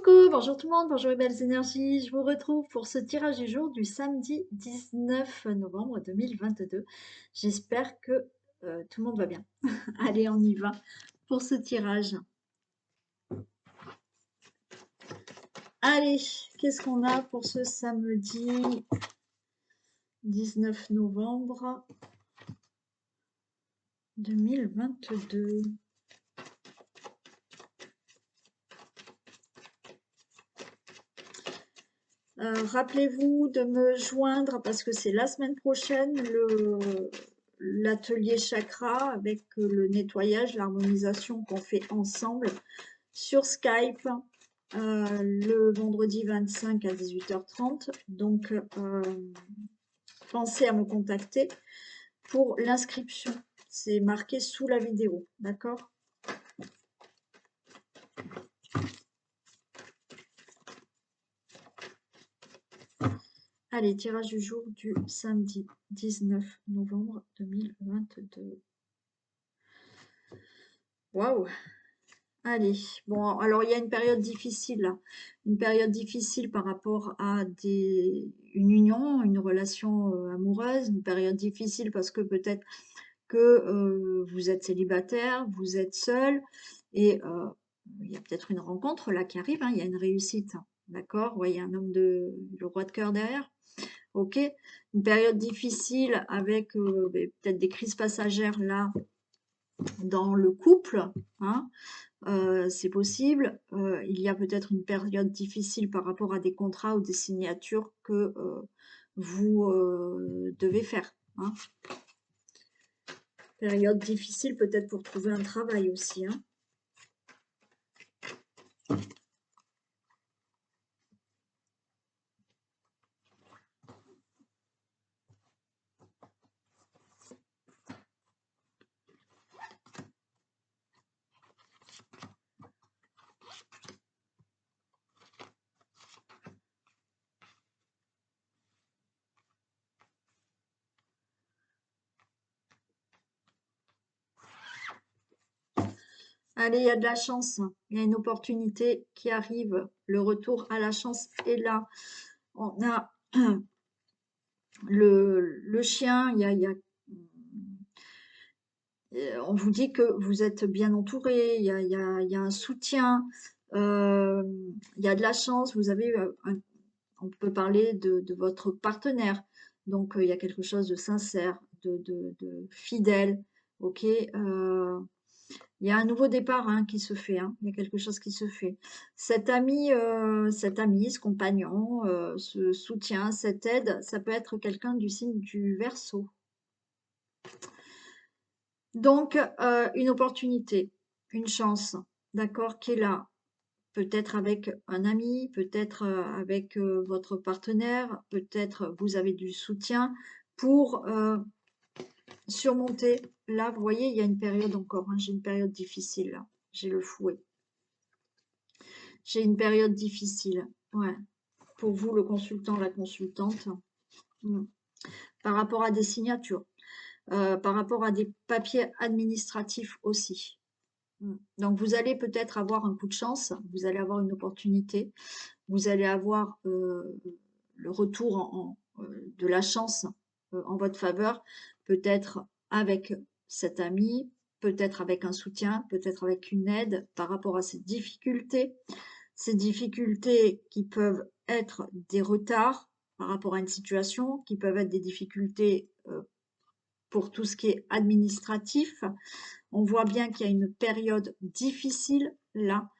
Coucou, bonjour tout le monde, bonjour les belles énergies. Je vous retrouve pour ce tirage du jour du samedi 19 novembre 2022. J'espère que tout le monde va bien. Allez, on y va pour ce tirage. Allez, qu'est-ce qu'on a pour ce samedi 19 novembre 2022? Rappelez-vous de me joindre parce que c'est la semaine prochaine l'atelier chakra avec le nettoyage, l'harmonisation qu'on fait ensemble sur Skype le vendredi 25 à 18h30. Donc, pensez à me contacter pour l'inscription. C'est marqué sous la vidéo, d'accord ? Allez, tirage du jour du samedi 19 novembre 2022. Waouh! Allez, bon, alors il y a une période difficile là. Une période difficile par rapport à une union, une relation amoureuse, une période difficile parce que peut-être que vous êtes célibataire, vous êtes seul, et il y a peut-être une rencontre là qui arrive, hein, il y a une réussite, hein, d'accord? Vous voyez un homme le roi de cœur derrière. Ok, une période difficile avec peut-être des crises passagères là dans le couple, hein, c'est possible. Il y a peut-être une période difficile par rapport à des contrats ou des signatures que vous devez faire, hein. Période difficile peut-être pour trouver un travail aussi, hein. Allez, il y a de la chance, hein. Il y a une opportunité qui arrive. Le retour à la chance est là. On a le chien, on vous dit que vous êtes bien entouré, il y a un soutien, il y a de la chance, vous avez on peut parler de votre partenaire. Donc, il y a quelque chose de sincère, de fidèle, ok. Il y a un nouveau départ, hein, qui se fait, hein. Il y a quelque chose qui se fait. Cet ami, ce compagnon, ce soutien, cette aide, ça peut être quelqu'un du signe du Verseau. Donc, une opportunité, une chance, d'accord, qui est là. Peut-être avec un ami, peut-être avec votre partenaire, peut-être vous avez du soutien pour surmonter. Là, vous voyez, il y a une période encore, hein, j'ai une période difficile, là. J'ai le fouet. J'ai une période difficile, ouais. Pour vous, le consultant, la consultante, par rapport à des signatures, par rapport à des papiers administratifs aussi. Donc, vous allez peut-être avoir un coup de chance, vous allez avoir une opportunité, vous allez avoir le retour de la chance en votre faveur, peut-être avec cet ami, peut-être avec un soutien, peut-être avec une aide par rapport à ces difficultés qui peuvent être des retards par rapport à une situation, qui peuvent être des difficultés pour tout ce qui est administratif. On voit bien qu'il y a une période difficile là,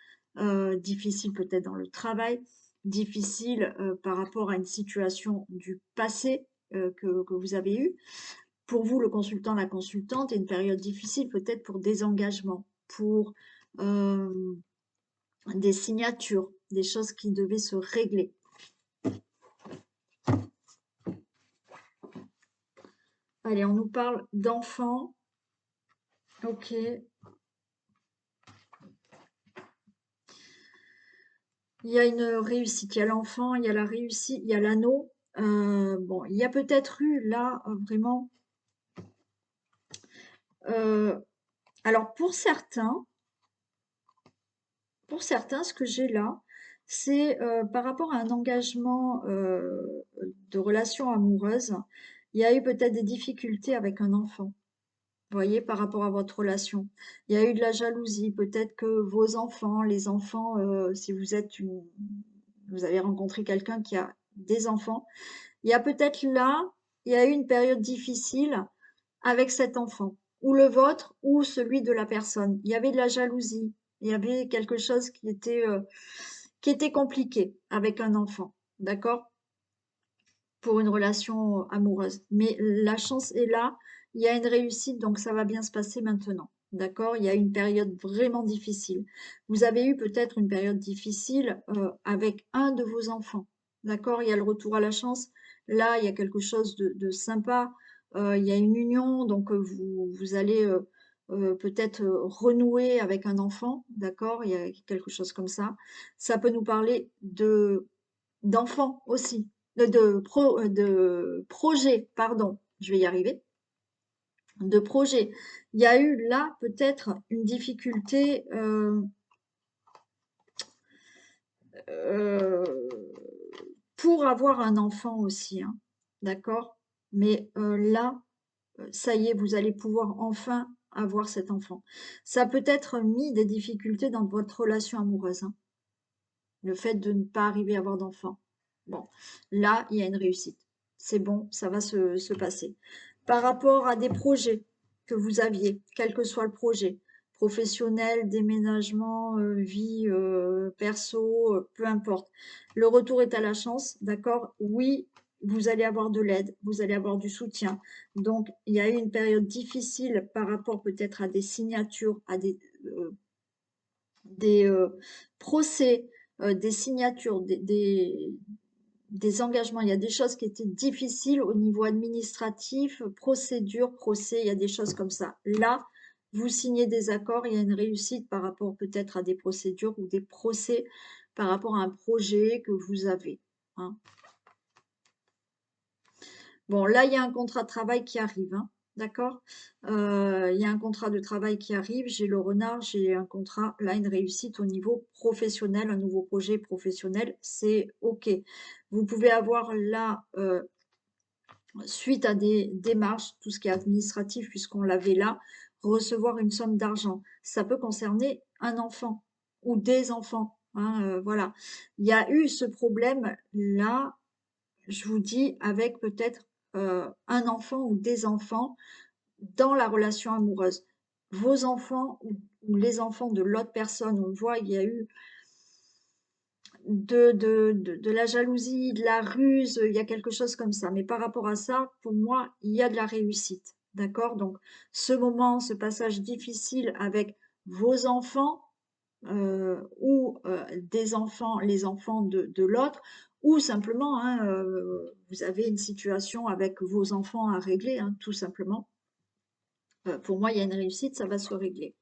difficile peut-être dans le travail, difficile par rapport à une situation du passé que vous avez eue. Pour vous, le consultant, la consultante, et une période difficile peut-être pour des engagements, pour des signatures, des choses qui devaient se régler. Allez, on nous parle d'enfants. Ok. Il y a une réussite, il y a l'enfant, il y a la réussite, il y a l'anneau. Bon, il y a peut-être eu là vraiment. Alors pour certains, ce que j'ai là, C'est, par rapport à un engagement, de relation amoureuse, il y a eu peut-être des difficultés avec un enfant. Vous voyez, par rapport à votre relation. Il y a eu de la jalousie, peut-être que vos enfants, les enfants, si vous avez rencontré quelqu'un qui a des enfants, il y a peut-être là, il y a eu une période difficile avec cet enfant, ou le vôtre, ou celui de la personne. Il y avait de la jalousie, il y avait quelque chose qui était compliqué avec un enfant, d'accord? Pour une relation amoureuse. Mais la chance est là, il y a une réussite, donc ça va bien se passer maintenant. D'accord? Il y a une période vraiment difficile. Vous avez eu peut-être une période difficile avec un de vos enfants. D'accord? Il y a le retour à la chance. Là, il y a quelque chose de sympa. Il y a une union, donc vous allez peut-être renouer avec un enfant. D'accord? Il y a quelque chose comme ça. Ça peut nous parler d'enfants aussi, de projets, pardon, je vais y arriver, de projets. Il y a eu là peut-être une difficulté euh, pour avoir un enfant aussi, hein, d'accord? Mais là, ça y est, vous allez pouvoir enfin avoir cet enfant. Ça peut être mis des difficultés dans votre relation amoureuse, hein, le fait de ne pas arriver à avoir d'enfant. Bon, là, il y a une réussite. C'est bon, ça va se passer. Par rapport à des projets que vous aviez, quel que soit le projet, professionnel, déménagement, vie perso, peu importe. Le retour est à la chance, d'accord? Oui, vous allez avoir de l'aide, vous allez avoir du soutien. Donc, il y a eu une période difficile par rapport peut-être à des signatures, à des procès, des signatures, des engagements. Il y a des choses qui étaient difficiles au niveau administratif, procédure, procès, il y a des choses comme ça. Là, vous signez des accords, il y a une réussite par rapport peut-être à des procédures ou des procès par rapport à un projet que vous avez, hein. Bon, là, il y a un contrat de travail qui arrive, hein, d'accord? Il y a un contrat de travail qui arrive, j'ai le renard, j'ai un contrat, là, une réussite au niveau professionnel, un nouveau projet professionnel, c'est OK. Vous pouvez avoir là, suite à des démarches, tout ce qui est administratif, puisqu'on l'avait là, recevoir une somme d'argent. Ça peut concerner un enfant ou des enfants, hein, voilà. Il y a eu ce problème-là, je vous dis, avec peut-être un enfant ou des enfants dans la relation amoureuse. Vos enfants ou les enfants de l'autre personne, on voit, il y a eu de la jalousie, de la ruse, il y a quelque chose comme ça. Mais par rapport à ça, pour moi, il y a de la réussite. D'accord? Donc, ce moment, ce passage difficile avec vos enfants ou des enfants, les enfants de l'autre, ou simplement, hein, vous avez une situation avec vos enfants à régler, hein, tout simplement. Pour moi, il y a une réussite, ça va se régler.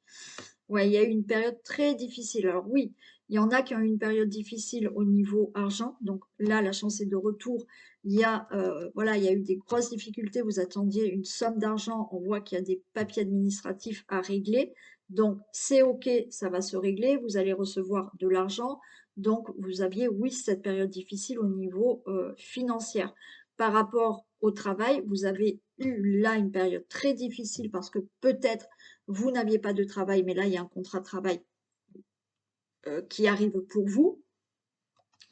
Ouais, il y a eu une période très difficile. Alors oui, il y en a qui ont eu une période difficile au niveau argent. Donc là, la chance est de retour. Voilà, il y a eu des grosses difficultés. Vous attendiez une somme d'argent. On voit qu'il y a des papiers administratifs à régler. Donc c'est OK, ça va se régler. Vous allez recevoir de l'argent. Donc vous aviez, oui, cette période difficile au niveau financier. Par rapport au travail, vous avez eu là une période très difficile parce que peut-être vous n'aviez pas de travail, mais là, il y a un contrat de travail qui arrive pour vous.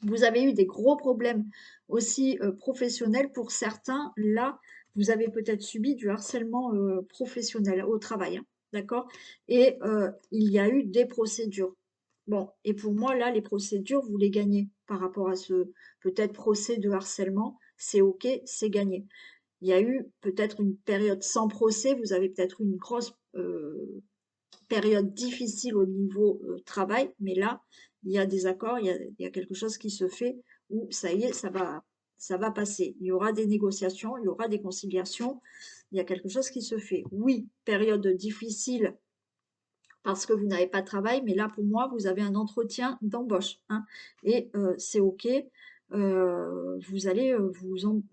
Vous avez eu des gros problèmes aussi professionnels pour certains. Là, vous avez peut-être subi du harcèlement professionnel au travail, hein, d'accord? Et il y a eu des procédures. Bon, et pour moi, là, les procédures, vous les gagnez par rapport à ce peut-être procès de harcèlement. C'est OK, c'est gagné. Il y a eu peut-être une période sans procès, vous avez peut-être une grosse période difficile au niveau travail, mais là, il y a des accords, il y a quelque chose qui se fait où ça y est, ça va passer. Il y aura des négociations, il y aura des conciliations, il y a quelque chose qui se fait. Oui, période difficile parce que vous n'avez pas de travail, mais là, pour moi, vous avez un entretien d'embauche, hein, et c'est OK, vous allez vous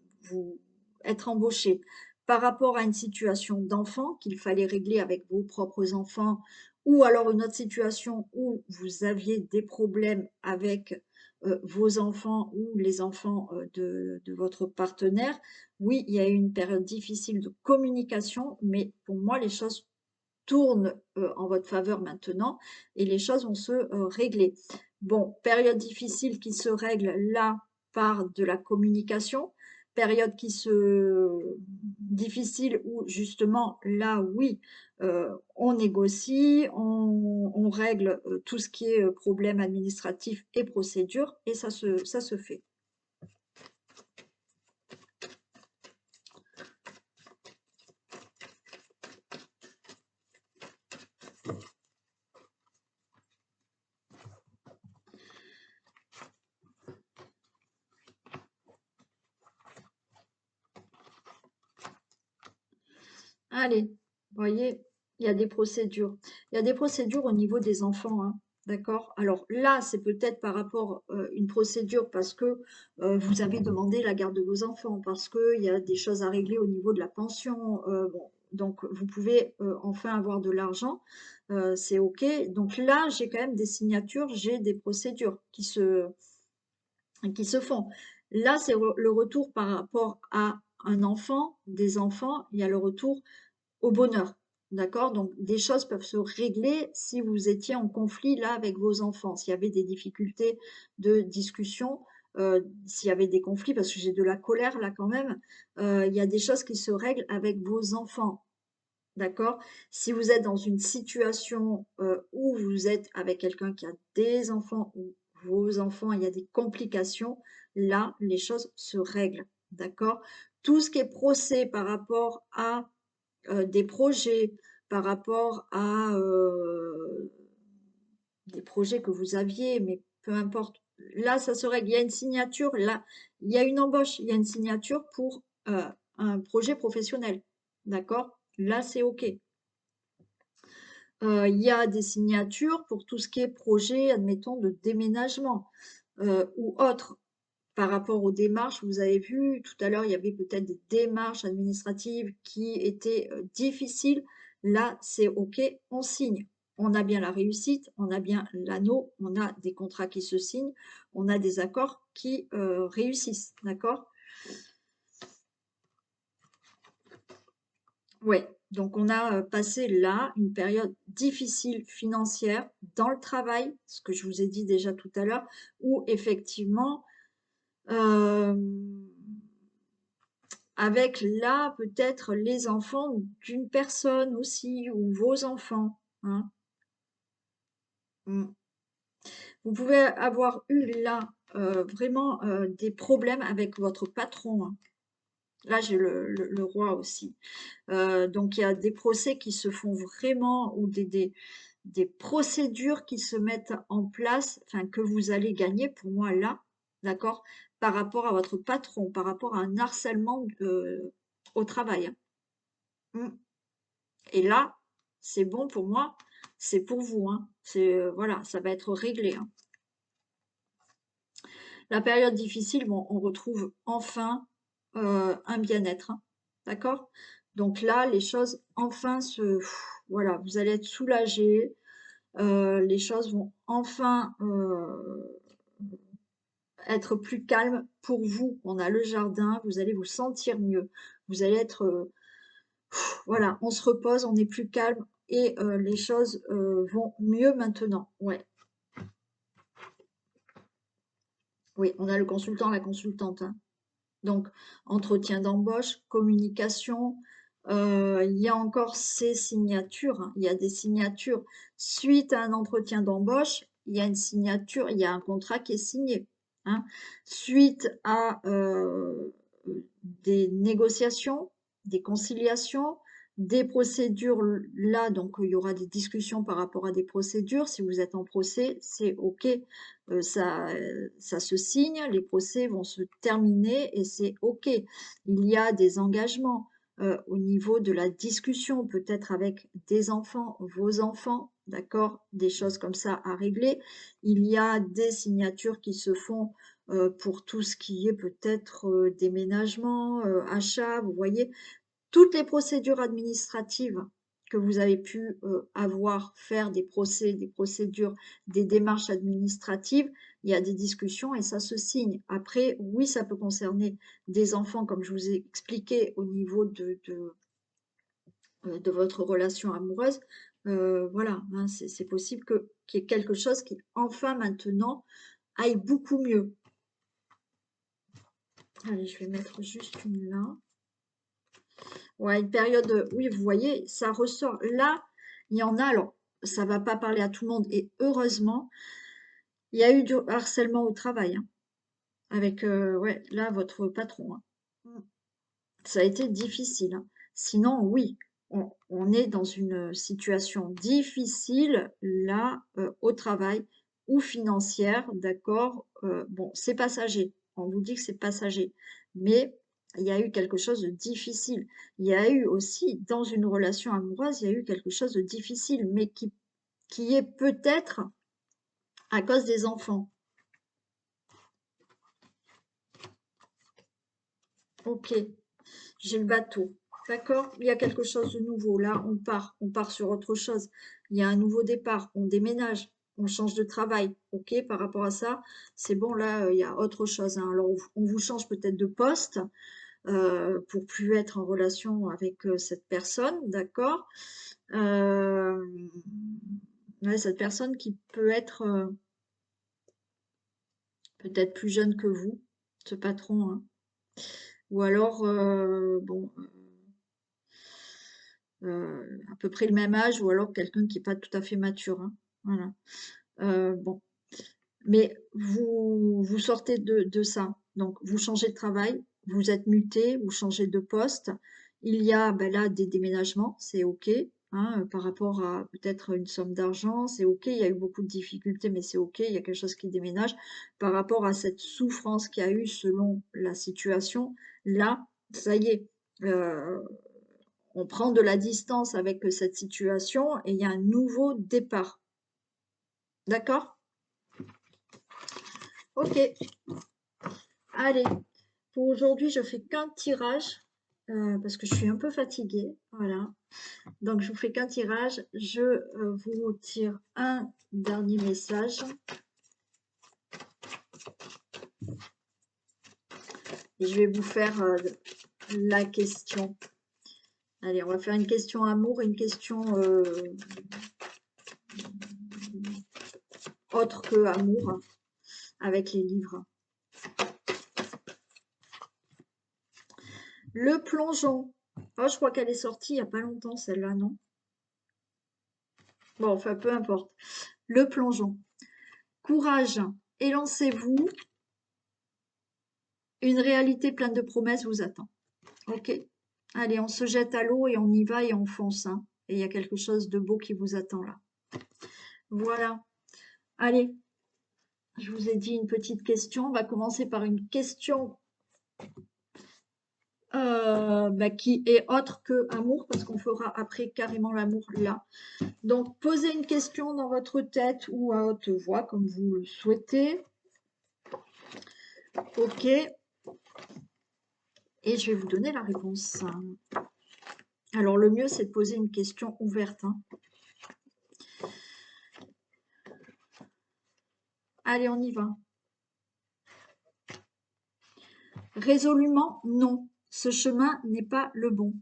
être embauché. Par rapport à une situation d'enfant qu'il fallait régler avec vos propres enfants, ou alors une autre situation où vous aviez des problèmes avec vos enfants ou les enfants de votre partenaire. Oui, il y a eu une période difficile de communication, mais pour moi, les choses tournent en votre faveur maintenant et les choses vont se régler. Bon, période difficile qui se règle là par de la communication, période qui se difficile où justement là oui, on négocie, on règle tout ce qui est problème administratif et procédure et ça se fait. Allez, vous voyez, il y a des procédures. Il y a des procédures au niveau des enfants, hein, d'accord? Alors là, c'est peut-être par rapport une procédure parce que vous avez demandé la garde de vos enfants, parce qu'il y a des choses à régler au niveau de la pension. Bon, donc vous pouvez enfin avoir de l'argent, c'est OK. Donc là, j'ai quand même des signatures, j'ai des procédures qui se font. Là, c'est le retour par rapport à un enfant, des enfants, il y a le retour au bonheur. D'accord? Donc, des choses peuvent se régler si vous étiez en conflit là avec vos enfants. S'il y avait des difficultés de discussion, s'il y avait des conflits, parce que j'ai de la colère là quand même, il y a des choses qui se règlent avec vos enfants. D'accord? Si vous êtes dans une situation où vous êtes avec quelqu'un qui a des enfants ou vos enfants, il y a des complications, là, les choses se règlent. D'accord? Tout ce qui est procès par rapport à des projets, par rapport à des projets que vous aviez, mais peu importe. Là, ça se règle. Il y a une signature, là, il y a une embauche, il y a une signature pour un projet professionnel. D'accord? Là, c'est OK. Il y a des signatures pour tout ce qui est projet, admettons, de déménagement ou autre. Par rapport aux démarches, vous avez vu, tout à l'heure, il y avait peut-être des démarches administratives qui étaient difficiles. Là, c'est OK, on signe. On a bien la réussite, on a bien l'anneau, on a des contrats qui se signent, on a des accords qui réussissent, d'accord? Ouais, donc on a passé là une période difficile financière dans le travail, ce que je vous ai dit déjà tout à l'heure, où effectivement, euh, avec là peut-être les enfants d'une personne aussi, ou vos enfants, hein. Mm. Vous pouvez avoir eu là vraiment des problèmes avec votre patron, hein. Là, j'ai le roi aussi. Donc, il y a des procès qui se font vraiment, ou des procédures qui se mettent en place, enfin, que vous allez gagner, pour moi, là, d'accord, par rapport à votre patron, par rapport à un harcèlement au travail, hein. Mm. Et là, c'est bon pour moi, c'est pour vous, hein. C'est, voilà, ça va être réglé, hein. La période difficile, bon, on retrouve enfin un bien-être, hein. D'accord? Donc là, les choses enfin voilà, vous allez être soulagés, les choses vont enfin être plus calmes pour vous. On a le jardin, vous allez vous sentir mieux. Vous allez être, voilà, on se repose, on est plus calme et les choses vont mieux maintenant. Ouais, oui, on a le consultant, la consultante, hein. Donc, entretien d'embauche, communication, il y a encore ces signatures, hein. Il y a des signatures suite à un entretien d'embauche, il y a une signature, il y a un contrat qui est signé, hein. Suite à des négociations, des conciliations, des procédures là, donc il y aura des discussions par rapport à des procédures. Si vous êtes en procès, c'est OK, ça se signe, les procès vont se terminer et c'est OK. Il y a des engagements au niveau de la discussion, peut-être avec des enfants, vos enfants, d'accord, des choses comme ça à régler. Il y a des signatures qui se font pour tout ce qui est peut-être déménagement, achat, vous voyez, toutes les procédures administratives que vous avez pu faire des procès, des procédures, des démarches administratives, il y a des discussions et ça se signe. Après, oui, ça peut concerner des enfants, comme je vous ai expliqué, au niveau de votre relation amoureuse. Voilà, hein, c'est possible qu'il y ait quelque chose qui, enfin, maintenant, aille beaucoup mieux. Allez, je vais mettre juste une là. Ouais, une période, oui, vous voyez, ça ressort. Là, il y en a, alors, ça va pas parler à tout le monde, et heureusement, il y a eu du harcèlement au travail, hein, avec, ouais, là, votre patron, hein. Ça a été difficile, hein. Sinon, oui, on est dans une situation difficile, là, au travail ou financière, d'accord. Bon, c'est passager. On vous dit que c'est passager. Mais il y a eu quelque chose de difficile. Il y a eu aussi, dans une relation amoureuse, il y a eu quelque chose de difficile, mais qui est peut-être à cause des enfants. Ok. J'ai le bateau. D'accord? Il y a quelque chose de nouveau. Là, on part sur autre chose. Il y a un nouveau départ. On déménage. On change de travail. OK? Par rapport à ça, c'est bon. Là, il y a autre chose, hein. Alors, on vous change peut-être de poste pour plus être en relation avec cette personne. D'accord? Euh, ouais, cette personne qui peut être peut-être plus jeune que vous, ce patron, hein. Ou alors, bon, à peu près le même âge, ou alors quelqu'un qui n'est pas tout à fait mature, hein. Voilà. Bon, mais vous sortez de ça. Donc, vous changez de travail, vous êtes muté, vous changez de poste. Il y a ben là des déménagements, c'est OK, hein, par rapport à peut-être une somme d'argent, c'est OK. Il y a eu beaucoup de difficultés, mais c'est OK. Il y a quelque chose qui déménage. Par rapport à cette souffrance qu'il y a eu selon la situation, là, ça y est. On prend de la distance avec cette situation et il y a un nouveau départ. D'accord? Ok. Allez, pour aujourd'hui, je fais qu'un tirage parce que je suis un peu fatiguée. Voilà. Donc, je vous fais qu'un tirage. Je vous tire un dernier message. Et je vais vous faire la question. Allez, on va faire une question amour, une question autre que amour, hein, avec les livres. Le plongeon. Oh, je crois qu'elle est sortie il n'y a pas longtemps, celle-là, non? Bon, enfin, peu importe. Le plongeon. Courage, élancez-vous. Une réalité pleine de promesses vous attend. Ok? Allez, on se jette à l'eau et on y va et on fonce, hein. Et il y a quelque chose de beau qui vous attend là. Voilà. Allez, je vous ai dit une petite question. On va commencer par une question qui est autre que amour, parce qu'on fera après carrément l'amour là. Donc, posez une question dans votre tête ou à haute voix, comme vous le souhaitez. Ok. Et je vais vous donner la réponse. Alors, le mieux, c'est de poser une question ouverte, hein. Allez, on y va. Résolument, non. Ce chemin n'est pas le bon.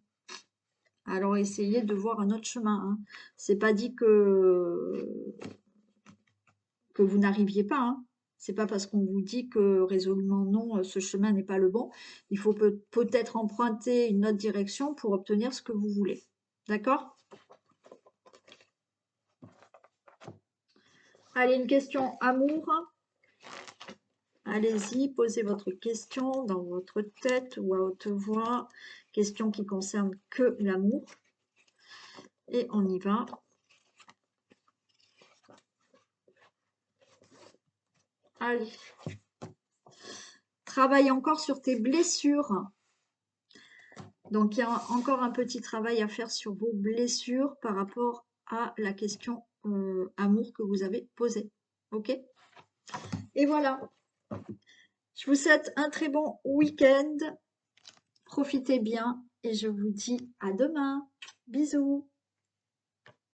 Alors, essayez de voir un autre chemin, hein. C'est pas dit que vous n'arriviez pas, hein. C'est pas parce qu'on vous dit que résolument non, ce chemin n'est pas le bon. Il faut peut-être emprunter une autre direction pour obtenir ce que vous voulez. D'accord? Allez, une question amour. Allez-y, posez votre question dans votre tête ou à haute voix. Question qui concerne que l'amour. Et on y va. Allez. Travaille encore sur tes blessures. Donc, il y a encore un petit travail à faire sur vos blessures par rapport à la question amour que vous avez posée. Ok? Et voilà. Je vous souhaite un très bon week-end. Profitez bien et je vous dis à demain. Bisous.